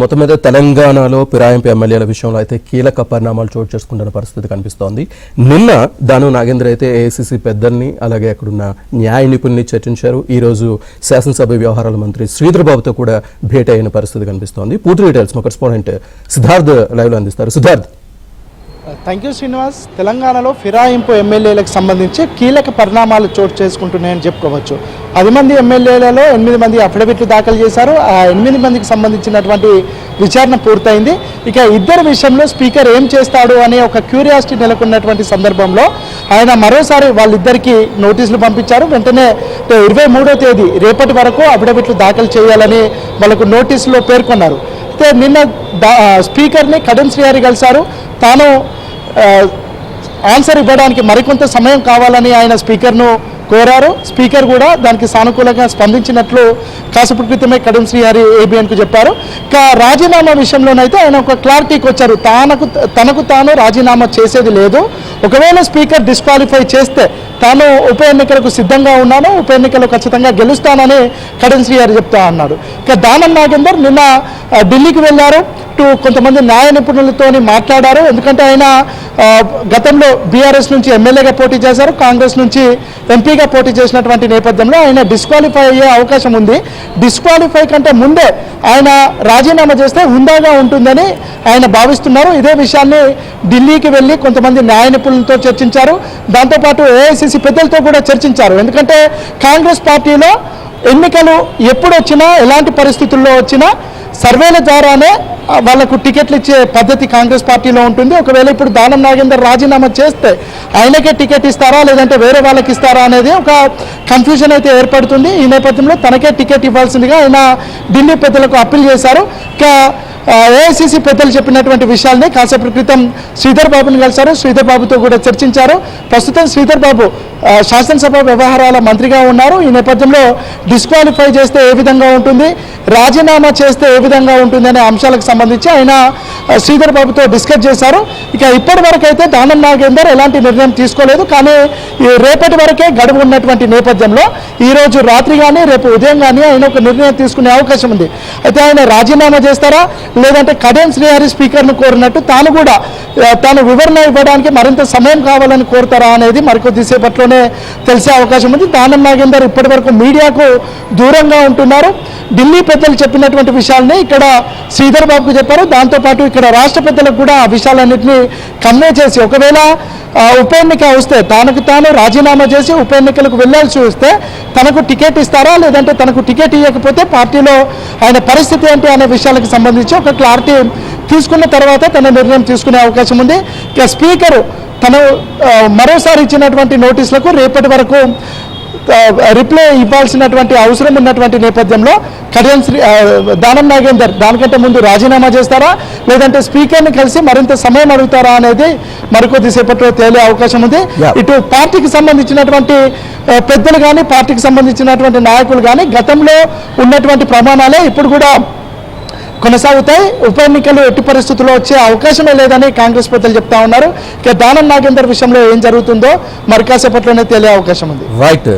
మొత్తం మీద తెలంగాణలో ఫిరాయింపు ఎమ్మెల్యేల విషయంలో అయితే కీలక పరిణామాలు చోటు చేసుకుంటున్న పరిస్థితి కనిపిస్తోంది. నిన్న దాను నాగేంద్ర అయితే ఏఐసిసి పెద్దల్ని అలాగే అక్కడున్న న్యాయ నిపుణుల్ని చర్చించారు. ఈ రోజు శాసనసభ వ్యవహారాల మంత్రి శ్రీధర్ బాబుతో కూడా భేటీ అయిన పరిస్థితి కనిపిస్తోంది. పూర్తి డీటెయిల్స్ మా కరెస్పాండెంట్ సిద్ధార్థ్ లైవ్ లో అందిస్తారు. సిద్ధార్థ్. Thank you Srinivas. తెలంగాణలో ఫిరాయింపు ఎమ్మెల్యేలకు సంబంధించి కీలక పరిణామాలు చోటు చేసుకుంటున్నాయని చెప్పుకోవచ్చు. 10 మంది ఎమ్మెల్యేలలో 8 మంది అఫిడవిట్లు దాఖలు చేశారు. ఆ 8 మందికి సంబంధించినటువంటి విచారణ పూర్తయింది. ఇక ఇద్దరి విషయంలో స్పీకర్ ఏం చేస్తాడు అనే ఒక క్యూరియాసిటీ నెలకొన్నటువంటి సందర్భంలో ఆయన మరోసారి వాళ్ళిద్దరికీ నోటీసులు పంపించారు. వెంటనే 23వ తేదీ రేపటి వరకు అఫిడవిట్లు దాఖలు చేయాలని వాళ్ళకు నోటీసులో పేర్కొన్నారు. అయితే నిన్న స్పీకర్ని కడియం శ్రీహరి కలిశారు. తాను ఆన్సర్ ఇవ్వడానికి మరికొంత సమయం కావాలని ఆయన స్పీకర్ను కోరారు. స్పీకర్ కూడా దానికి సానుకూలంగా స్పందించినట్లు కాసేపటి క్రితమే కడియం శ్రీహరి ఏబిఎన్కు చెప్పారు. ఇక రాజీనామా విషయంలోనైతే ఆయన ఒక క్లారిటీకి వచ్చారు. తనకు తాను రాజీనామా చేసేది లేదు. ఒకవేళ స్పీకర్ డిస్క్వాలిఫై చేస్తే తాను ఉప ఎన్నికలకు సిద్ధంగా ఉన్నాను, ఉప ఎన్నికలు ఖచ్చితంగా గెలుస్తానని కడియం శ్రీహరి చెప్తా అన్నాడు. ఇక దానం నాగేందర్ నిన్న ఢిల్లీకి వెళ్ళారు. కొంతమంది న్యాయ నిపుణులతో మాట్లాడారు. ఎందుకంటే ఆయన గతంలో బీఆర్ఎస్ నుంచి ఎమ్మెల్యేగా పోటీ చేశారు, కాంగ్రెస్ నుంచి ఎంపీగా పోటీ చేసినటువంటి నేపథ్యంలో ఆయన డిస్క్వాలిఫై అయ్యే అవకాశం ఉంది. డిస్క్వాలిఫై కంటే ముందే ఆయన రాజీనామా చేస్తే హుందాగా ఉంటుందని ఆయన భావిస్తున్నారు. ఇదే విషయాన్ని ఢిల్లీకి వెళ్ళి కొంతమంది న్యాయ నిపుణులతో చర్చించారు. దాంతోపాటు ఏఐసిసి పెద్దలతో కూడా చర్చించారు. ఎందుకంటే కాంగ్రెస్ పార్టీలో ఎన్నికలు ఎప్పుడు వచ్చినా ఎలాంటి పరిస్థితుల్లో వచ్చినా సర్వేల ద్వారానే వాళ్లకు టికెట్లు ఇచ్చే పద్ధతి కాంగ్రెస్ పార్టీలో ఉంటుంది. ఒకవేళ ఇప్పుడు దానం నాగేందర్ రాజీనామా చేస్తే ఆయనకే టికెట్ ఇస్తారా లేదంటే వేరే వాళ్ళకి ఇస్తారా అనేది ఒక కన్ఫ్యూజన్ అయితే ఏర్పడుతుంది. ఈ నేపథ్యంలో తనకే టికెట్ ఇవ్వాల్సిందిగా ఆయన ఢిల్లీ పెద్దలకు అప్పీల్ చేశారు. ఇక ఏఐసిసి పెద్దలు చెప్పినటువంటి విషయాల్ని కాసేపటి క్రితం శ్రీధర్ బాబుని కలిశారు. శ్రీధర్ బాబుతో కూడా చర్చించారు. ప్రస్తుతం శ్రీధర్ బాబు శాసనసభ వ్యవహారాల మంత్రిగా ఉన్నారు. ఈ నేపథ్యంలో డిస్క్వాలిఫై చేస్తే ఏ విధంగా ఉంటుంది, రాజీనామా చేస్తే ఏ విధంగా ఉంటుంది అనే అంశాలకు సంబంధించి ఆయన శ్రీధర్ బాబుతో డిస్కస్ చేశారు. ఇక ఇప్పటి వరకు అయితే దానం నాగేందర్ ఎలాంటి నిర్ణయం తీసుకోలేదు. కానీ రేపటి వరకే గడువు ఉన్నటువంటి నేపథ్యంలో ఈరోజు రాత్రి కానీ రేపు ఉదయం కానీ ఆయన ఒక నిర్ణయం తీసుకునే అవకాశం ఉంది. అయితే ఆయన రాజీనామా చేస్తారా లేదంటే కడియం శ్రీహరి స్పీకర్ను కోరినట్టు తాను వివరణ ఇవ్వడానికి మరింత సమయం కావాలని కోరుతారా అనేది మరికొద్దిసేపట్లోనే తెలిసే అవకాశం ఉంది. దానం నాగేందర్ ఇప్పటి వరకు మీడియాకు దూరంగా ఉంటున్నారు. ఢిల్లీ పెద్దలు చెప్పినటువంటి విషయాల్ని ఇక్కడ శ్రీధర్ బాబుకు చెప్పారు. దాంతోపాటు ఇక్కడ రాష్ట్ర పెద్దలకు కూడా ఆ విషయాలన్నింటినీ కన్వే చేసి ఒకవేళ ఉప ఎన్నిక వస్తే తనకు తాను రాజీనామా చేసి ఉప ఎన్నికలకు వెళ్లాల్సి వస్తే తనకు టికెట్ ఇస్తారా లేదంటే తనకు టికెట్ ఇవ్వకపోతే పార్టీలో ఆయన పరిస్థితి ఏంటి అనే విషయాలకు సంబంధించి ఒక క్లారిటీ తీసుకున్న తర్వాత తన నిర్ణయం తీసుకునే అవకాశం ఉంది. ఇక స్పీకర్ తను మరోసారి ఇచ్చినటువంటి నోటీసులకు రేపటి వరకు రిప్లై ఇవ్వాల్సినటువంటి అవసరం ఉన్నటువంటి నేపథ్యంలో దానం నాగేందర్ దానికంటే ముందు రాజీనామా చేస్తారా లేదంటే స్పీకర్ని కలిసి మరింత సమయం అడుగుతారా అనేది మరికొద్దిసేపట్లో తేలే అవకాశం ఉంది. ఇటు పార్టీకి సంబంధించినటువంటి పెద్దలు కానీ పార్టీకి సంబంధించినటువంటి నాయకులు కానీ గతంలో ఉన్నటువంటి ప్రమాణాలే ఇప్పుడు కూడా కొనసాగుతాయి. ఉప ఎన్నికలు ఎట్టి పరిస్థితుల్లో వచ్చే అవకాశమే లేదని కాంగ్రెస్ పెద్దలు చెప్తా ఉన్నారు. ఇక దానం నాగేందర్ విషయంలో ఏం జరుగుతుందో మరి కాసేపట్లోనే తేలే అవకాశం ఉంది. రైట్.